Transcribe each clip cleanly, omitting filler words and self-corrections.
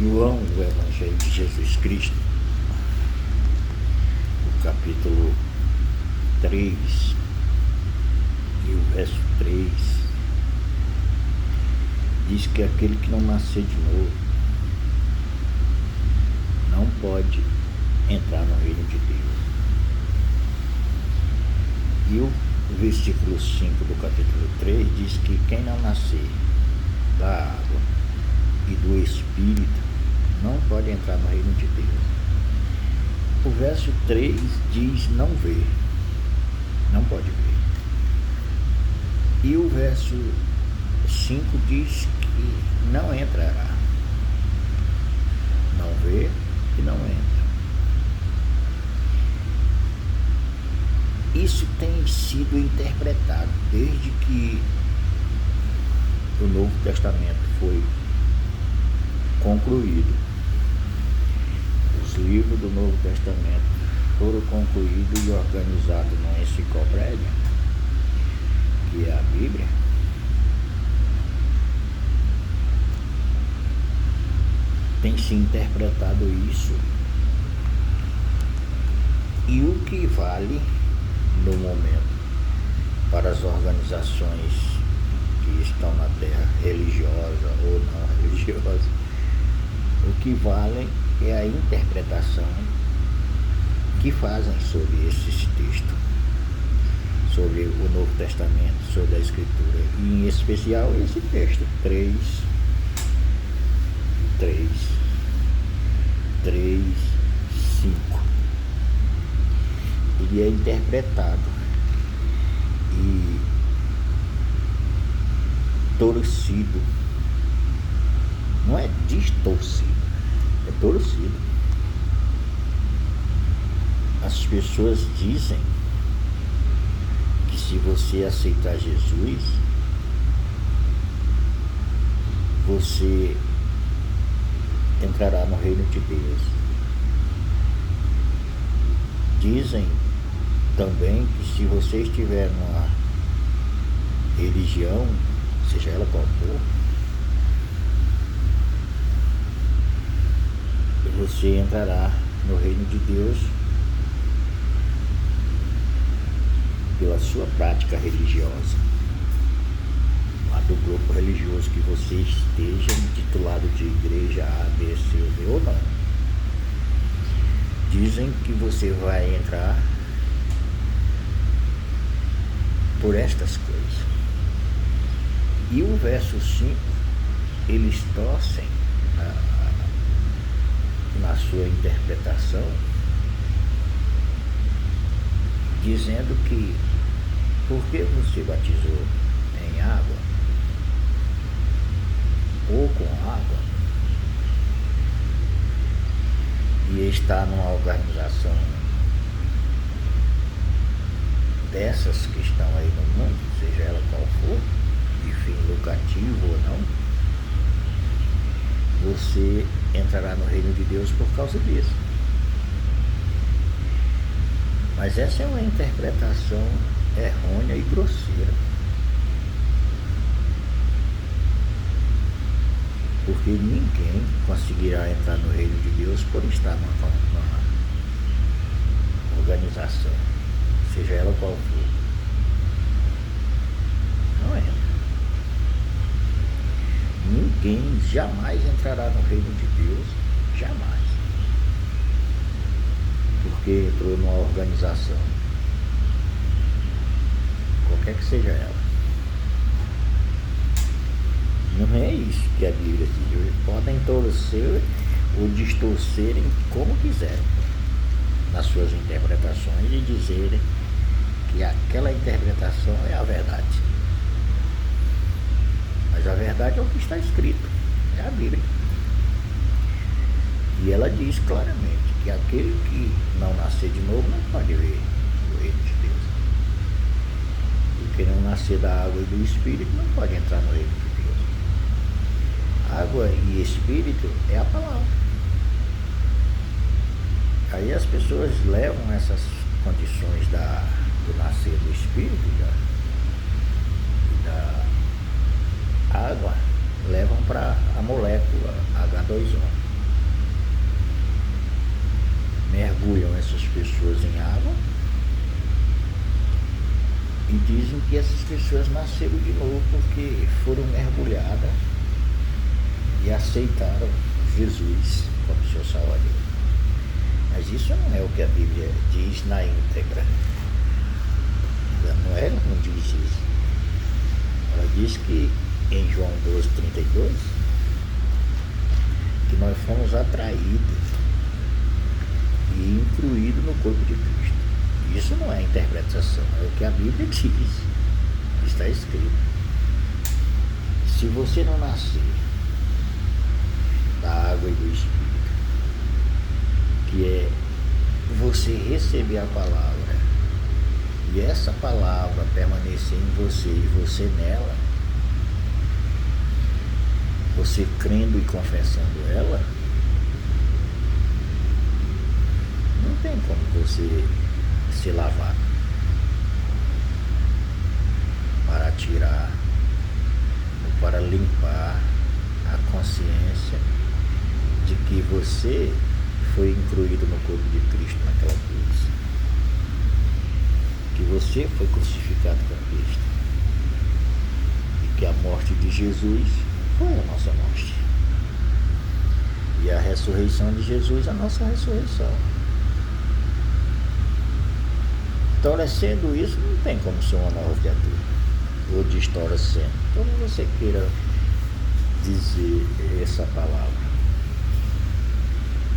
João, o Evangelho de Jesus Cristo, o capítulo 3 e o verso 3, diz que aquele que não nascer de novo não pode entrar no reino de Deus. E o versículo 5 do capítulo 3 diz que quem não nascer da água e do Espírito não pode entrar no reino de Deus. O verso 3 diz não ver, não pode ver. E o verso 5 diz que não entrará. Não vê e não entra. Isso tem sido interpretado desde que o Novo Testamento foi concluído. Os livros do Novo Testamento foram concluídos e organizados numa enciclopédia, que é a Bíblia. Tem se interpretado isso, e o que vale no momento para as organizações que estão na terra, religiosa ou não religiosa, o que vale é a interpretação que fazem sobre esses textos, sobre o Novo Testamento, sobre a Escritura, e em especial esse texto 3, 5. Ele é interpretado e torcido, não é distorcido, é torcido. As pessoas dizem que se você aceitar Jesus, você entrará no reino de Deus. Dizem também que se você estiver numa religião, seja ela qual for, você entrará no reino de Deus pela sua prática religiosa, lá do grupo religioso que você esteja titulado de igreja A, B, C ou D ou não. Dizem que você vai entrar por estas coisas. E o verso 5, eles torcem na sua interpretação, dizendo que porque você batizou em água ou com água e está numa organização dessas que estão aí no mundo, seja ela qual for, de fim lucrativo ou não, você entrará no reino de Deus por causa disso. Mas essa é uma interpretação errônea e grosseira, porque ninguém conseguirá entrar no reino de Deus por estar numa organização, seja ela qual for. Não entra. Ninguém jamais entrará no reino de Deus, jamais, porque entrou numa organização, qualquer que seja ela. Não é isso que a Bíblia diz. Eles podem torcer ou distorcerem como quiserem nas suas interpretações e dizerem que aquela interpretação é a verdade. Mas a verdade é o que está escrito, é a Bíblia. E ela diz claramente que aquele que não nascer de novo não pode ver o reino de Deus. E quem não nascer da água e do Espírito não pode entrar no reino de Deus. Água e Espírito é a palavra. Aí as pessoas levam essas condições do nascer do Espírito e da água, levam para a molécula H2O. essas pessoas em água e dizem que essas pessoas nasceram de novo porque foram mergulhadas e aceitaram Jesus como seu Salvador. Mas isso não é o que a Bíblia diz na íntegra. Não é, não diz isso. Ela diz que em João 12:32 que nós fomos atraídos e incluídos no corpo de Cristo. Isso não é interpretação, é o que a Bíblia diz. Está escrito. Se você não nascer da água e do Espírito, que é você receber a palavra e essa palavra permanecer em você e você nela, você crendo e confessando ela, não tem como você se lavar para tirar ou para limpar a consciência de que você foi incluído no corpo de Cristo naquela cruz, que você foi crucificado com Cristo e que a morte de Jesus foi a nossa morte e a ressurreição de Jesus a nossa ressurreição. Então, sendo isso, não tem como ser uma nova criatura ou de história sendo. Como você queira dizer essa palavra,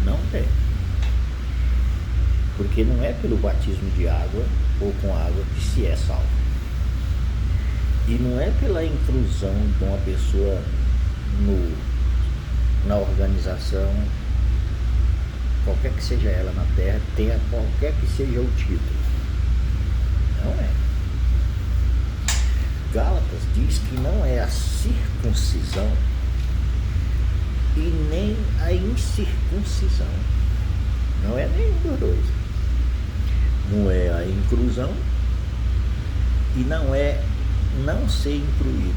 não tem. Porque não é pelo batismo de água ou com água que se é salvo. E não é pela inclusão de uma pessoa na organização, qualquer que seja ela na terra, tenha qualquer que seja o título. Não é. Gálatas diz que não é a circuncisão e nem a incircuncisão. Não é nenhum dos dois. Não é a inclusão e não é não ser incluído.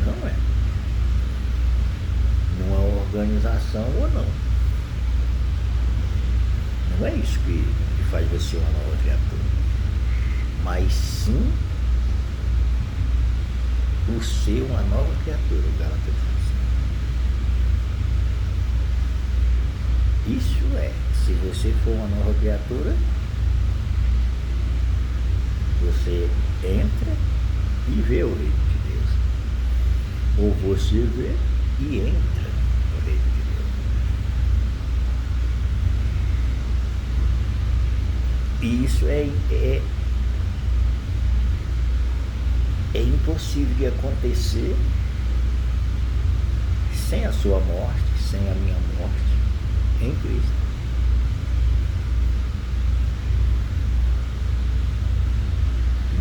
Não é. Numa organização ou não. Não é isso que faz você uma nova criatura. Mas sim o ser uma nova criatura, o Gálatas diz. Isso é, se você for uma nova criatura, você entra e vê o reino de Deus. Ou você vê e entra no reino de Deus. E isso é impossível de acontecer sem a sua morte, sem a minha morte em Cristo.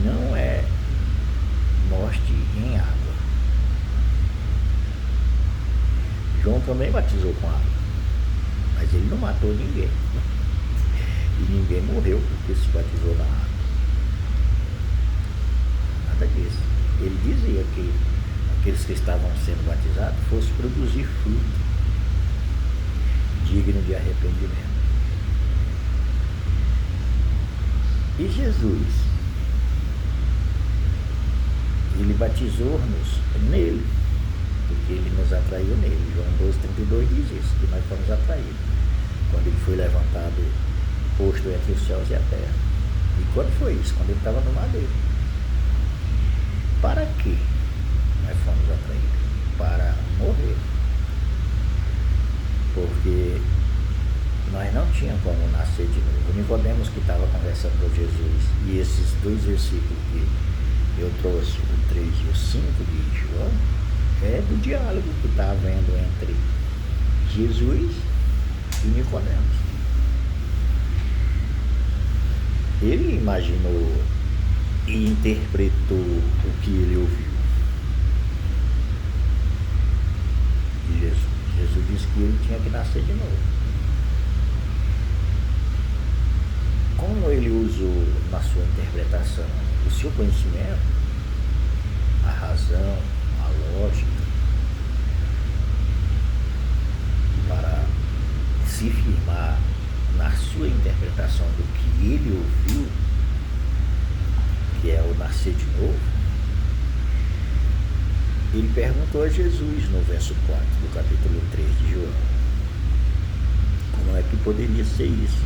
Não é morte em água. João também batizou com água, mas ele não matou ninguém. E ninguém morreu porque se batizou na água. Nada disso. Ele dizia que aqueles que estavam sendo batizados fossem produzir fruto digno de arrependimento. E Jesus, ele batizou-nos nele, porque ele nos atraiu nele. João 12:32 diz isso, que nós fomos atraídos quando ele foi levantado, posto entre os céus e a terra. E quando foi isso? Quando ele estava no madeiro. Para que nós fomos atraídos? Para morrer. Porque nós não tínhamos como nascer de novo. O Nicodemos, que estava conversando com Jesus, e esses dois versículos que eu trouxe, o 3 e o 5 de João, é do diálogo que está havendo entre Jesus e Nicodemos. Ele imaginou e interpretou o que ele ouviu de Jesus. Jesus disse que ele tinha que nascer de novo. Como ele usou na sua interpretação o seu conhecimento, a razão, a lógica, para se firmar na sua interpretação, ele perguntou a Jesus no verso 4 do capítulo 3 de João, como é que poderia ser isso?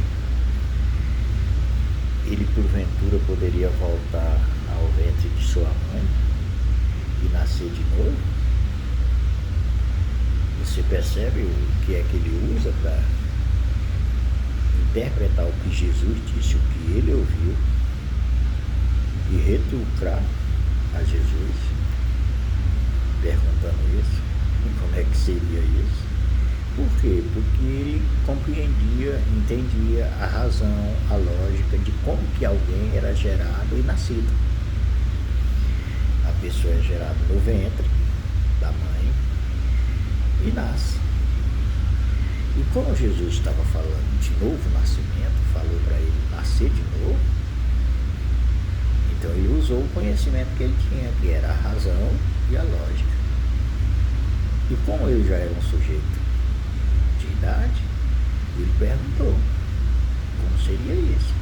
Ele porventura poderia voltar ao ventre de sua mãe e nascer de novo? Você percebe o que é que ele usa para interpretar o que Jesus disse, o que ele ouviu, e retrucar a Jesus, perguntando isso, e como é que seria isso? Por quê? Porque ele compreendia, entendia a razão, a lógica de como que alguém era gerado e nascido. A pessoa é gerada no ventre da mãe e nasce. E como Jesus estava falando de novo nascimento, falou para ele nascer de novo, então ele usou o conhecimento que ele tinha, que era a razão e a lógica. E como ele já era um sujeito de idade, ele perguntou como seria isso.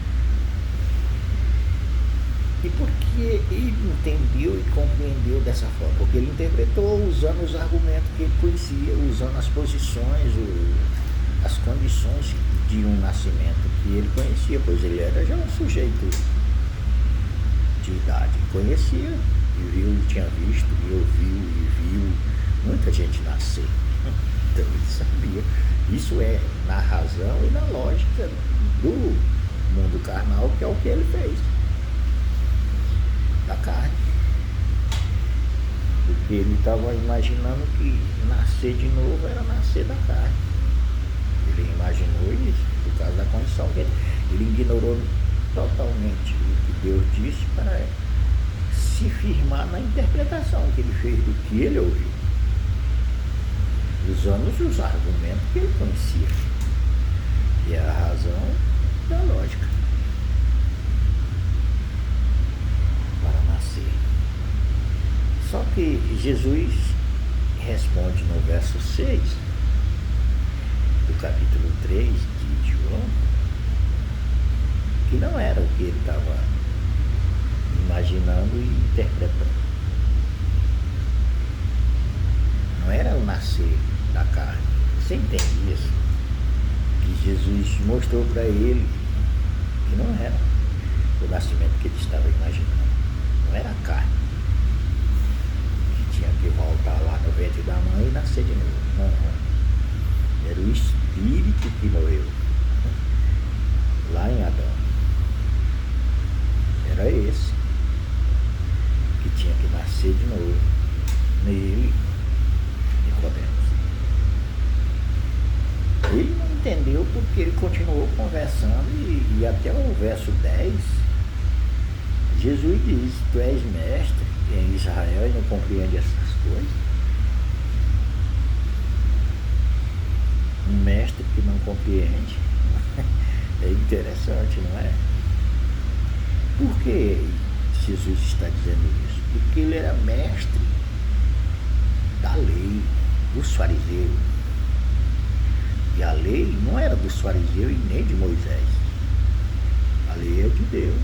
E por que ele entendeu e compreendeu dessa forma? Porque ele interpretou usando os argumentos que ele conhecia, usando as posições, as condições de um nascimento que ele conhecia, pois ele era já um sujeito de idade, conhecia e viu, tinha visto e ouviu e viu muita gente nascer. Então ele sabia. Isso é na razão e na lógica do mundo carnal, que é o que ele fez. Da carne. Porque ele estava imaginando que nascer de novo era nascer da carne. Ele imaginou isso por causa da condição que ele ignorou totalmente o que Deus disse para se firmar na interpretação que ele fez do que ele ouviu, usando os argumentos que ele conhecia, que é a razão e a lógica para nascer. Só que Jesus responde no verso 6 do capítulo 3 de João, que não era o que ele estava imaginando e interpretando. Não era o nascer da carne. Você entende isso? Que Jesus mostrou para ele que não era o nascimento que ele estava imaginando. Não era a carne que tinha que voltar lá no ventre da mãe e nascer de novo. Não. Era o espírito que morreu lá em Adão. Era esse que tinha que nascer de novo nele, Nicodemos. Ele não entendeu porque ele continuou conversando e até o verso 10 Jesus diz: tu és mestre em Israel e não compreende essas coisas. Um mestre que não compreende. É interessante, não é? Por que Jesus está dizendo isso? Porque ele era mestre da lei, dos fariseus. E a lei não era dos fariseus e nem de Moisés. A lei é de Deus.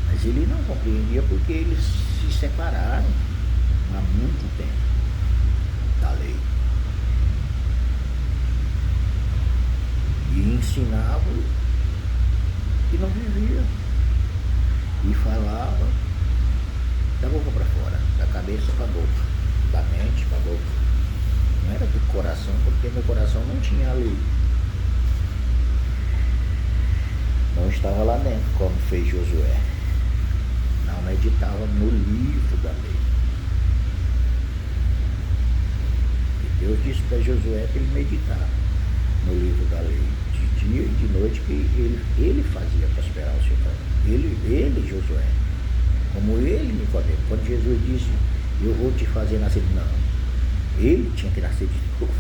Mas ele não compreendia porque eles se separaram há muito tempo da lei. E ensinavam e não viviam. E falavam da boca para fora, da cabeça para a boca, da mente para a boca. Não era do coração, porque meu coração não tinha a lei. Não estava lá dentro, como fez Josué. Não meditava no livro da lei. E Deus disse para Josué para ele meditar no livro da lei, de dia e de noite, que ele fazia prosperar o seu caminho. Ele, Josué. Como ele, Nicodemo. Quando Jesus disse, eu vou te fazer nascer de novo. Ele tinha que nascer de novo.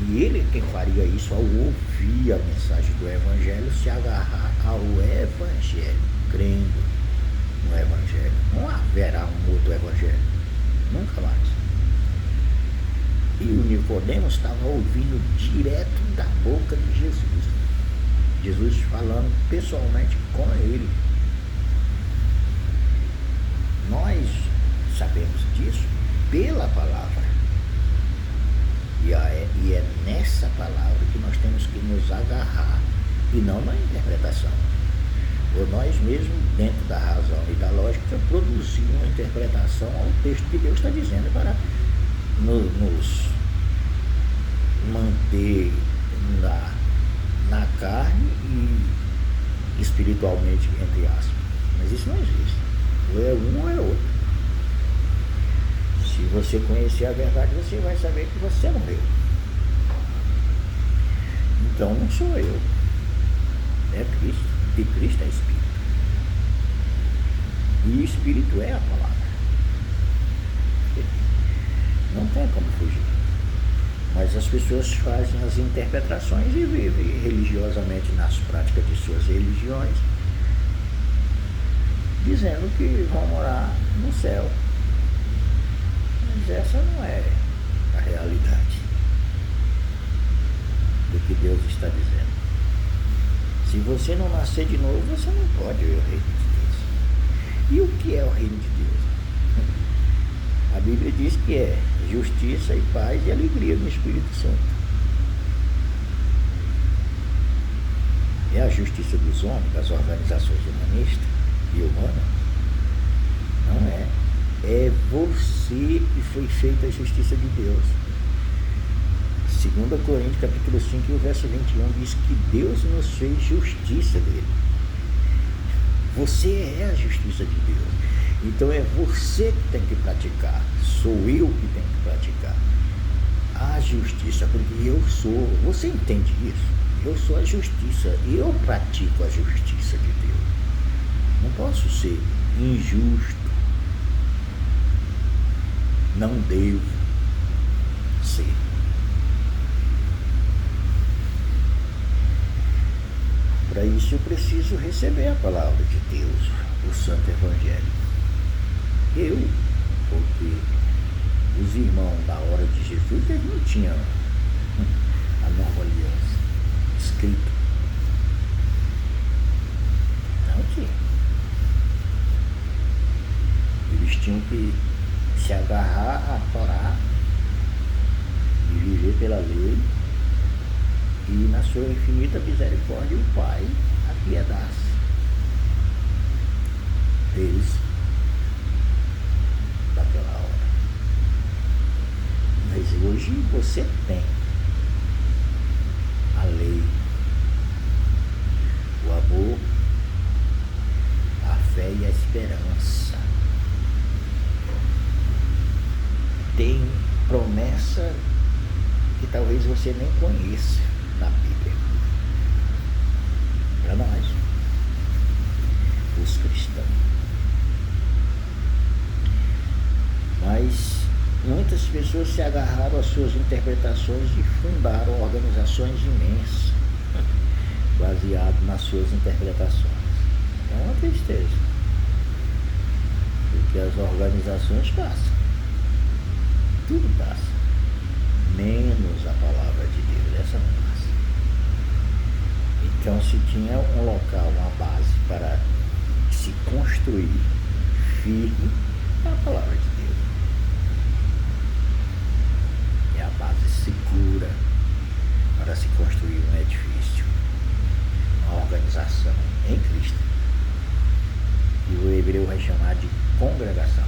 E ele é quem faria isso ao ouvir a mensagem do Evangelho, se agarrar ao Evangelho, crendo no Evangelho. Não haverá um outro Evangelho. Nunca mais. E o Nicodemo estava ouvindo direto da boca de Jesus. Jesus falando pessoalmente com ele. disso pela palavra. E é nessa palavra que nós temos que nos agarrar, e não na interpretação. Ou nós mesmos, dentro da razão e da lógica, produzir uma interpretação ao texto que Deus está dizendo para nos manter na carne e espiritualmente, entre aspas. Mas isso não existe. Ou é um ou é outro. Se você conhecer a verdade, você vai saber que você morreu. Então não sou eu, é Cristo, e Cristo é Espírito. E Espírito é a palavra. Não tem como fugir. Mas as pessoas fazem as interpretações e vivem religiosamente nas práticas de suas religiões, dizendo que vão morar no céu. Mas essa não é a realidade do que Deus está dizendo. Se você não nascer de novo, você não pode ver o reino de Deus. E o que é o reino de Deus? A Bíblia diz que é justiça e paz e alegria no Espírito Santo. É a justiça dos homens, das organizações humanistas e humanas? Não é. É você que foi feita a justiça de Deus. 2 Coríntios capítulo 5 e o verso 21 diz que Deus nos fez justiça dele. Você é a justiça de Deus. Então é você que tem que praticar. Sou eu que tenho que praticar a justiça, porque eu sou. Você entende isso? Eu sou a justiça. Eu pratico a justiça de Deus. Não posso ser injusto. Não devo ser. Para isso eu preciso receber a palavra de Deus, o Santo Evangelho. Porque os irmãos da hora de Jesus, eles não tinham a nova aliança escrita. Não tinha. Eles tinham que se agarrar à Torá e viver pela lei, e na sua infinita misericórdia o Pai apiedasse deles daquela hora. Mas hoje você tem a lei, o amor, a fé e a esperança. Tem promessa que talvez você nem conheça na Bíblia. Para nós, os cristãos. Mas muitas pessoas se agarraram às suas interpretações e fundaram organizações imensas, baseado nas suas interpretações. É uma tristeza, porque as organizações passam. Tudo passa, menos a palavra de Deus, essa não passa. Então, se tinha um local, uma base para se construir firme, é a palavra de Deus. É a base segura para se construir um edifício, uma organização em Cristo. E o hebreu vai chamar de congregação.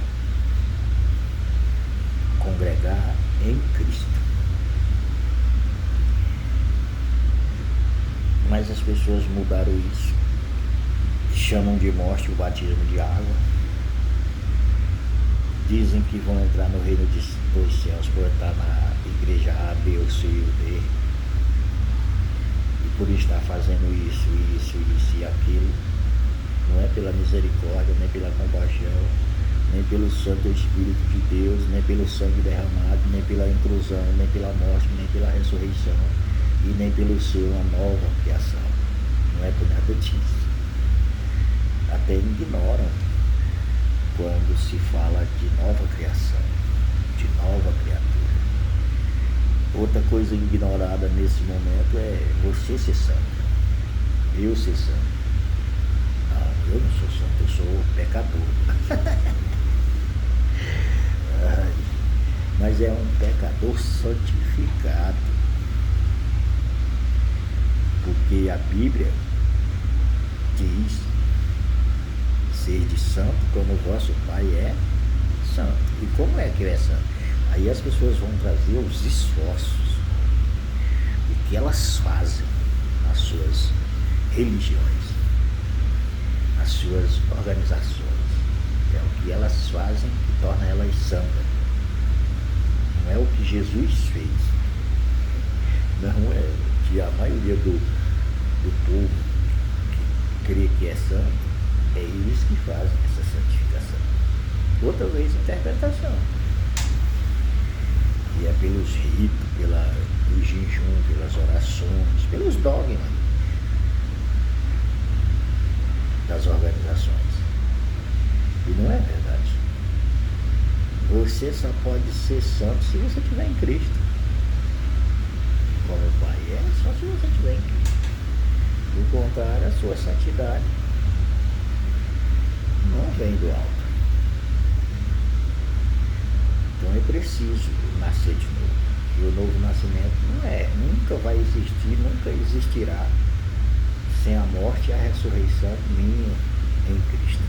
Congregar em Cristo. Mas as pessoas mudaram isso. Chamam de morte o batismo de água. Dizem que vão entrar no reino dos céus por estar na igreja A, B ou C ou D. E por estar fazendo isso e aquilo. Não é pela misericórdia, nem pela compaixão, nem pelo Santo Espírito de Deus, nem pelo sangue derramado, nem pela inclusão, nem pela morte, nem pela ressurreição, e nem pelo ser uma nova criação. Não é por nada disso. Até ignoram quando se fala de nova criação, de nova criatura. Outra coisa ignorada nesse momento é você ser santo, eu ser santo. Não, eu não sou santo, eu sou pecador. santificado. Porque a Bíblia diz: sede santo como o vosso Pai é santo. E como é que é santo? Aí as pessoas vão trazer os esforços, o que elas fazem nas suas religiões, nas suas organizações. É o que elas fazem que torna elas santas. Não é o que Jesus fez. Não é que a maioria do povo que crê que é santo, é eles que fazem essa santificação. Outra vez, interpretação. E é pelos ritos, pelo jejum, pelas orações, pelos dogmas das organizações. E não é verdade. Você só pode ser santo se você estiver em Cristo. Como o Pai é, só se você estiver em Cristo. Do contrário, a sua santidade não vem do alto. Então é preciso nascer de novo. E o novo nascimento nunca vai existir, nunca existirá sem a morte e a ressurreição minha em Cristo.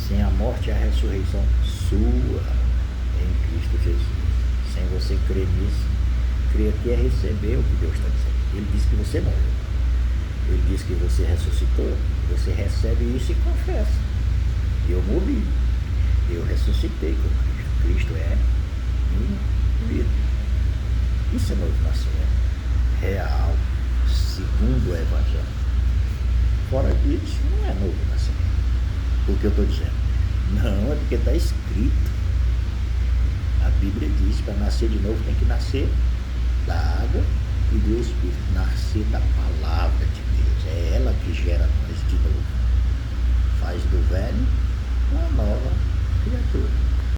Sem a morte e a ressurreição sua em Cristo Jesus. Sem você crer nisso, crer que é receber o que Deus está dizendo. Ele disse que você morreu. Ele disse que você ressuscitou. Você recebe isso e confessa: eu morri, eu ressuscitei com Cristo. Cristo é minha vida. Isso é novo nascimento real, segundo o Evangelho. Fora disso, não é novo nascimento. O que eu estou dizendo? Não, é porque está escrito. A Bíblia diz que para nascer de novo tem que nascer da água e do Espírito. Nascer da palavra de Deus. É ela que gera nós de novo. Faz do velho uma nova criatura.